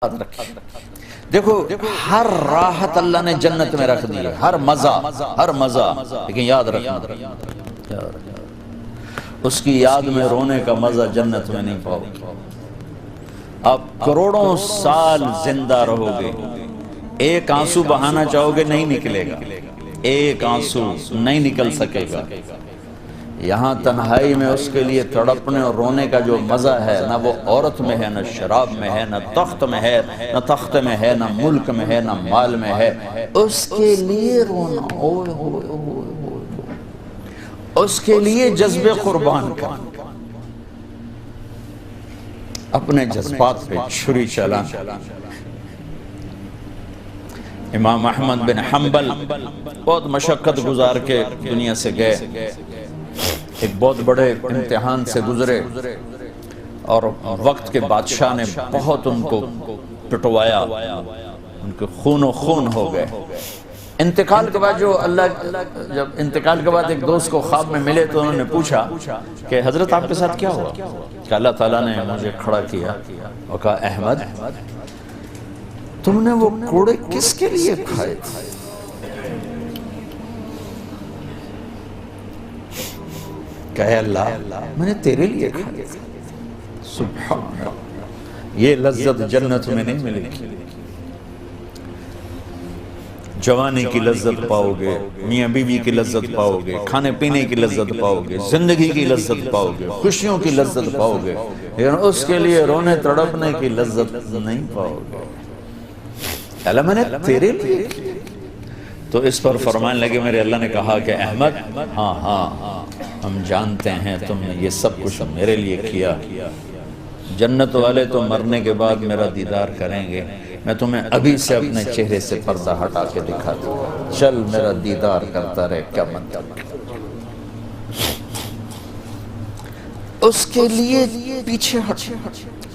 یاد رکھیں۔ دیکھو ہر راحت اللہ نے جنت میں رکھ دی ہے، ہر مزہ، لیکن یاد رکھنا اس کی یاد میں رونے کا مزہ جنت میں نہیں پاؤ گے۔ آپ کروڑوں سال زندہ رہو گے، ایک آنسو بہانا چاہو گے نہیں نکلے گا، ایک آنسو نہیں نکل سکے گا۔ یہاں تنہائی میں اس کے لیے تڑپنے اور رونے کا جو مزہ ہے، نہ وہ عورت میں ہے، نہ شراب میں ہے، نہ تخت میں ہے، نہ تخت میں ہے، نہ ملک میں ہے، نہ مال میں ہے۔ اس کے لیے رونا، اوئے ہوئے ہوئے ہوئے، اس کے لیے جذب قربان کرنا، اپنے جذبات پہ چھری چلانا۔ امام احمد بن حنبل بہت مشقت گزار کے دنیا سے گئے، ایک بہت بڑے امتحان سے گزرے اور وقت کے بادشاہ نے بہت ان کو پٹوایا، ان کے خون و خون ہو گئے۔ انتقال کے بعد جب انتقال کے بعد ایک دوست کو خواب میں ملے تو انہوں نے پوچھا کہ حضرت آپ کے ساتھ کیا ہوا؟ کہ اللہ تعالیٰ نے مجھے کھڑا کیا اور کہا احمد تم نے وہ کوڑے کس کے لیے کھائے تھے؟ کہے اللہ میں نے تیرے لیے کھائے تھے۔ سبحان اللہ، یہ لذت جنت میں نہیں ملے گی۔ جوانی کی لذت پاؤ گے، میاں بیوی کی لذت پاؤ گے، کھانے پینے کی لذت پاؤ گے، زندگی کی لذت پاؤ گے، خوشیوں کی لذت پاؤ گے، لیکن اس کے لیے رونے تڑپنے کی لذت نہیں پاؤ گے۔ اللہ میں نے تیرے لیے کیا۔ تو اس پر فرمانے لگے میرے اللہ نے کہا کہ احمد ہاں ہم جانتے ہیں تم نے یہ سب کچھ میرے لیے کیا۔ جنت والے تو مرنے کے بعد میرا دیدار کریں گے، میں تمہیں ابھی سے اپنے چہرے سے پردہ ہٹا کے دکھا دوں گا، چل میرا دیدار کرتا رہے، کیا مطلب۔ اس کے لیے پیچھے ہٹ،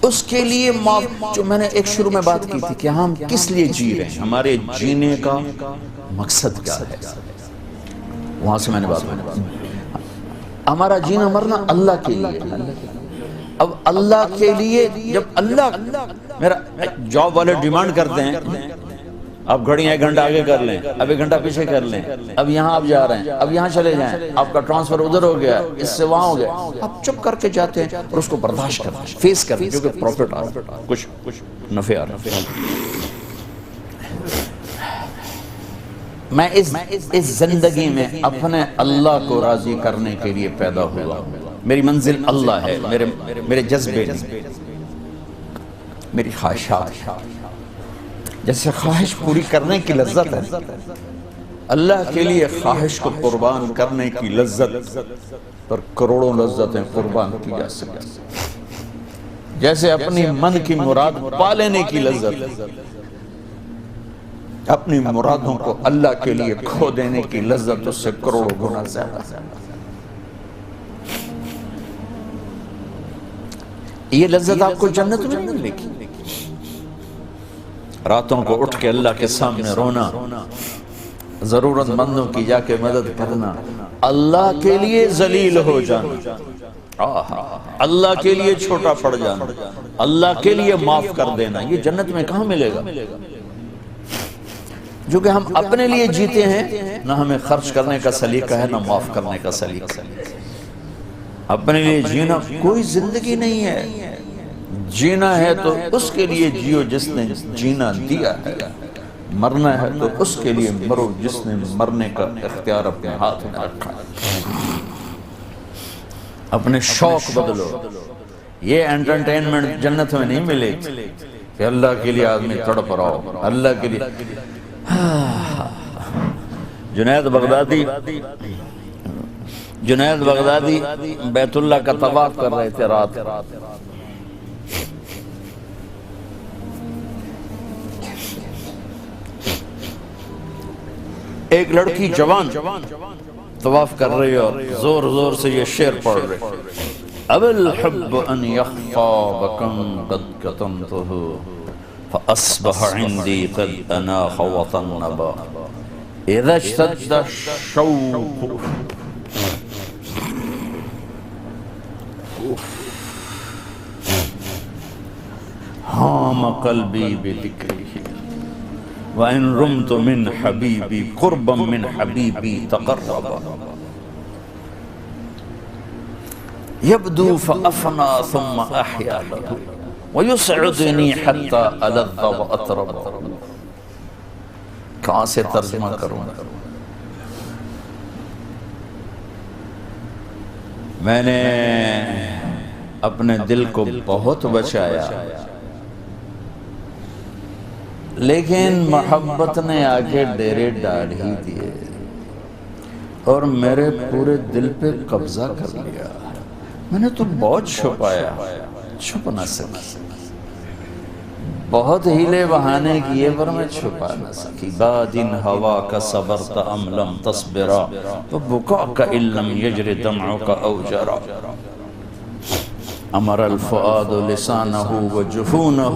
اس کے لیے معاف۔ جو میں نے ایک شروع میں بات کی تھی کہ ہم کس لیے جی رہے ہیں، ہمارے جینے کا مقصد کیا ہے، وہاں سے میں نے بات کی۔ ہمارا جینا مرنا اللہ کے لیے، اب اللہ کے لیے جب اللہ میرا جاب والے ڈیمانڈ کرتے ہیں آپ گھڑیاں 1 گھنٹہ آگے کر لیں، اب 1 گھنٹہ پیچھے کر لیں، اب یہاں آپ جا رہے ہیں، اب یہاں چلے جائیں، آپ کا ٹرانسفر ادھر ہو گیا، اس سے وہاں ہو گیا، آپ چپ کر کے جاتے ہیں اور اس کو برداشت کرتے ہیں، فیس کرتے ہیں، کیونکہ پروفٹ آ رہا ہے، کچھ نفع آ رہا ہے۔ میں اس زندگی میں اپنے اللہ کو راضی کرنے کے لیے پیدا ہوا ہوں، میری منزل اللہ ہے، میرے جذبے نہیں، میری خواہشات۔ جیسے خواہش پوری کرنے کی لذت ہے، اللہ کے لیے خواہش کو قربان کرنے کی لذت پر کروڑوں لذتیں قربان کی جا سکتی، جیسے اپنی من کی مراد پا لینے کی لذت، اپنی مرادوں کو اللہ کے لیے کھو دینے کی لذت اس سے کروڑوں گنا زیادہ۔ یہ لذت آپ کو جنت میں نہیں ملے گی۔ راتوں کو اٹھ کے اللہ کے سامنے رونا، ضرورت مندوں کی جا کے مدد کرنا، اللہ کے لیے ذلیل ہو جانا، اللہ کے لیے چھوٹا پڑ جانا، اللہ کے لیے معاف کر دینا، یہ جنت میں کہاں ملے گا؟ جو کہ ہم اپنے لیے جیتے ہیں، نہ ہمیں خرچ کرنے کا سلیقہ ہے، نہ معاف کرنے کا سلیقہ ہے۔ اپنے لیے جینا کوئی زندگی نہیں ہے، جینا ہے تو اس کے لیے جیو جس نے جینا دیا ہے، مرنا ہے تو اس کے لیے مرو جس نے مرنے کا اختیار اپنے ہاتھ میں رکھا ہے۔ اپنے شوق بدلو، یہ انٹرٹینمنٹ جنت میں نہیں ملے کہ اللہ کے لیے آدمی تڑپ رہا ہو، اللہ کے لیے۔ جنید بغدادی بیت اللہ کا طواف کر رہے تھے رات، ایک لڑکی جوان طواف کر رہی اور زور زور سے یہ شعر پڑھ رہے، اب الحب ان یخفا بکم قد کتمتہ فاصبح عندی قد اناخ وطنبا اذا اشتد الشوق ہاں هام قلبی بذکرہ وَإِن رُمْتُ مِنْ حَبِيبِ قُرْبًا مِنْ حَبِيبِ تَقَرَّبَ يَبْدُو فَأَفْنَا ثُمَّ أَحْيَا لَهُ وَيُسْعِدُنِي حَتَّى أَلَذَّ وَأَطْرَبَ. کہاں سے ترجمہ کروں؟ میں نے اپنے دل کو بہت بچایا، لیکن محبت نے آگے ڈیرے ڈال ہی دیے اور میرے پورے دل پہ قبضہ کر لیا. میں نے تو بہت چھپایا، چھپ نہ سکی، بہت ہیلے بہانے کیے پر میں چھپا نہ سکی. بادن ہوا کا صبرت ام لم تصبرا وبکاءک ان لم یجر دمعک او جرا. امر الفؤاد لسانہ وجفونہ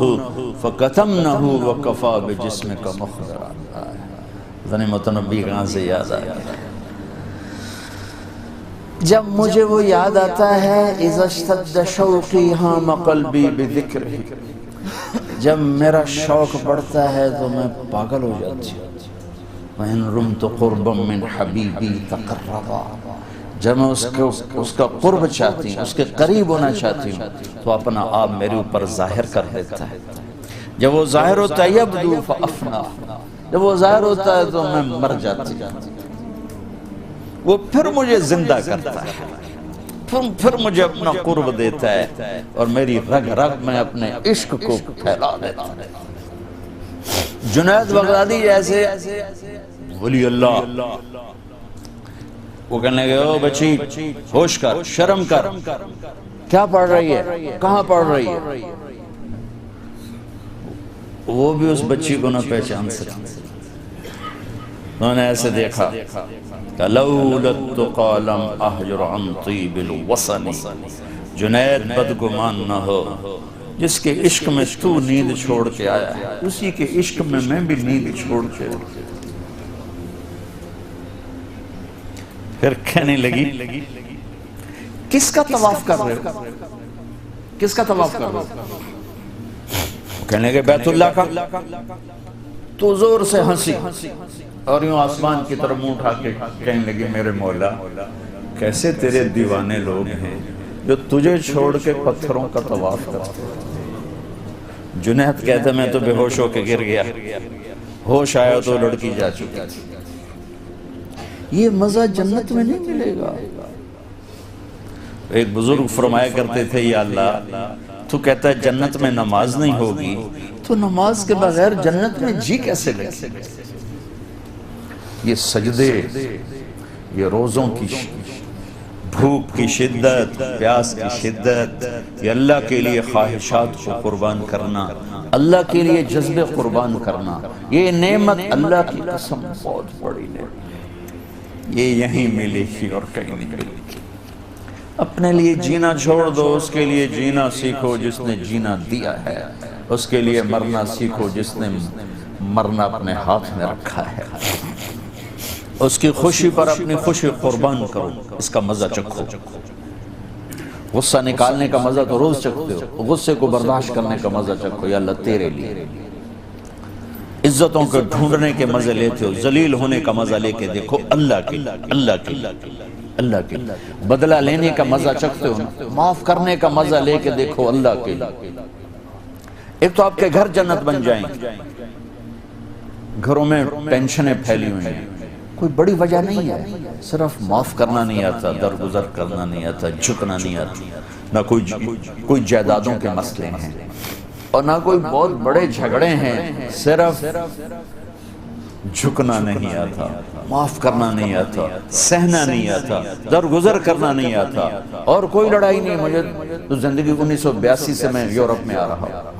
فکتمنہ وکفا بجسمک مخبرا. ذنی متنبی کہاں سے یاد آیا؟ جب مجھے وہ یاد آتا ہے اذا اشتد شوقی ہام قلبی بذکرہ، جب میرا شوق بڑھتا ہے تو میں پاگل ہو جاتی ہوں. وَإِن رُمْتُ قُرْبًا مِّنْ حَبِيبِي تَقَرَّبَا، جب میں اس کا قرب چاہتی ہوں، اس کے قریب ہونا چاہتی ہوں تو اپنا آپ میرے اوپر ظاہر کر دیتا ہے. جب وہ ظاہر ہوتا ہے یبدو فأفنا، جب وہ ظاہر ہوتا ہے تو میں مر جاتی ہوں. وہ پھر مجھے زندہ کرتا ہے، پھر مجھے اپنا قرب دیتا ہے اور میری رگ رگ میں اپنے عشق کو پھیلا دیتا ہے. جنید بغدادی جیسے ولی اللہ، وہ کہنے لگے او بچی ہوش کر، شرم کر، کیا پڑھ رہی ہے، کہاں پڑھ رہی ہے؟ وہ بھی اس بچی کو نہ پہچان سکتے. انہوں نے ایسے دیکھا کہ لولا التقى لم احجر عن طیب الوصل. جنید بدگمان نہ ہو، جس کے عشق میں تو نیند چھوڑ کے آیا ہے اسی کے عشق میں میں بھی نیند چھوڑ کے. پھر کہنے لگی کس کا طواف کر رہے ہو، کس کا طواف کر رہے ہو؟ کہنے لگے بیت اللہ کا. تو زور سے ہنسی اور یوں آسمان کی طرف منہ اٹھا کے کہنے لگی میرے مولا کیسے تیرے دیوانے لوگ ہیں جو تجھے چھوڑ کے پتھروں کا طواف کرتے ہیں. جنید کہتا میں تو بے ہوش ہو کے گر گیا، ہوش آیا تو لڑکی جا چکی. یہ مزہ جنت میں نہیں ملے گا. ایک بزرگ فرمایا کرتے تھے یا اللہ تو کہتا ہے جنت میں نماز نہیں ہوگی تو نماز کے بغیر جنت میں جی کیسے لگے؟ یہ سجدے، یہ روزوں کی بھوک کی شدت، پیاس کی شدت، یہ اللہ کے لیے خواہشات کو قربان کرنا، اللہ کے لیے جذبے قربان کرنا، یہ نعمت اللہ کی قسم بہت بڑی نعمت. یہ یہیں ملے گی اور کہیں نہیں ملے گی. اپنے لیے جینا چھوڑ دو، اس کے لیے جینا سیکھو جس نے جینا دیا ہے، اس کے لیے مرنا سیکھو جس نے مرنا اپنے ہاتھ میں رکھا ہے. اس کی خوشی پر اپنی خوشی قربان کرو، اس کا مزہ چکھو. غصہ نکالنے کا مزہ تو روز چکھتے ہو، غصے کو برداشت کرنے کا مزہ چکھو. یا اللہ تیرے لیے. عزتوں کو ڈھونڈنے کے مزے لیتے ہو، ذلیل ہونے کا مزہ لے کے دیکھو اللہ کے اللہ کے. بدلہ لینے کا مزہ چکھتے ہو، معاف کرنے کا مزہ لے کے دیکھو اللہ کے. ایک تو آپ کے گھر جنت بن جائیں. گھروں میں ٹینشنیں پھیلی ہوئی ہیں، کوئی بڑی وجہ نہیں ہے، صرف معاف کرنا نہیں آتا، درگزر کرنا نہیں آتا، جھکنا نہیں آتا. نہ کوئی جائیدادوں کے مسئلے ہیں اور نہ کوئی بہت بڑے جھگڑے ہیں، صرف جھکنا نہیں آتا، معاف کرنا نہیں آتا، سہنا نہیں آتا، درگزر کرنا نہیں آتا. اور کوئی لڑائی نہیں. مجھے تو زندگی 1982 سے میں یورپ میں آ رہا ہوں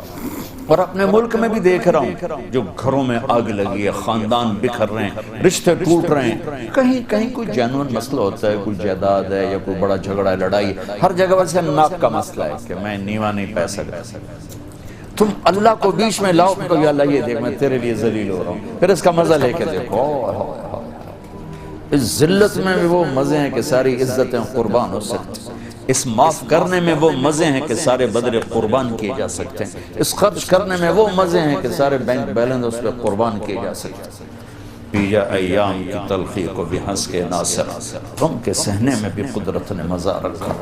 اور اپنے ملک میں بھی دیکھ رہا ہوں جو گھروں میں آگ لگی ہے، خاندان بکھر رہے ہیں، رشتے ٹوٹ رہے ہیں. کہیں کوئی جینوئن مسئلہ ہوتا ہے، کوئی جائیداد ہے یا کوئی بڑا جھگڑا ہے، لڑائی. ہر جگہ ویسے ناک کا مسئلہ ہے کہ میں نیوا نہیں پہ سکتا. تم اللہ کو بیچ میں لاؤ تو یا اللہ یہ دیکھ میں تیرے لیے ذلیل ہو رہا ہوں، پھر اس کا مزہ لے کے دیکھو. اس ذلت میں بھی وہ مزے ہیں کہ ساری عزتیں قربان ہو سکتی. اس معاف کرنے میں وہ مزے ہیں کہ سارے بدلے قربان کیے جا سکتے ہیں، اس خرچ کرنے میں وہ مزے ہیں کہ سارے بینک بیلنس اس پہ قربان کیے جا سکتے ہیں۔ پیا ایام کی تلخی کو بھی ہنس کے ناصر، غم کے سہنے میں بھی قدرت نے مزہ رکھا۔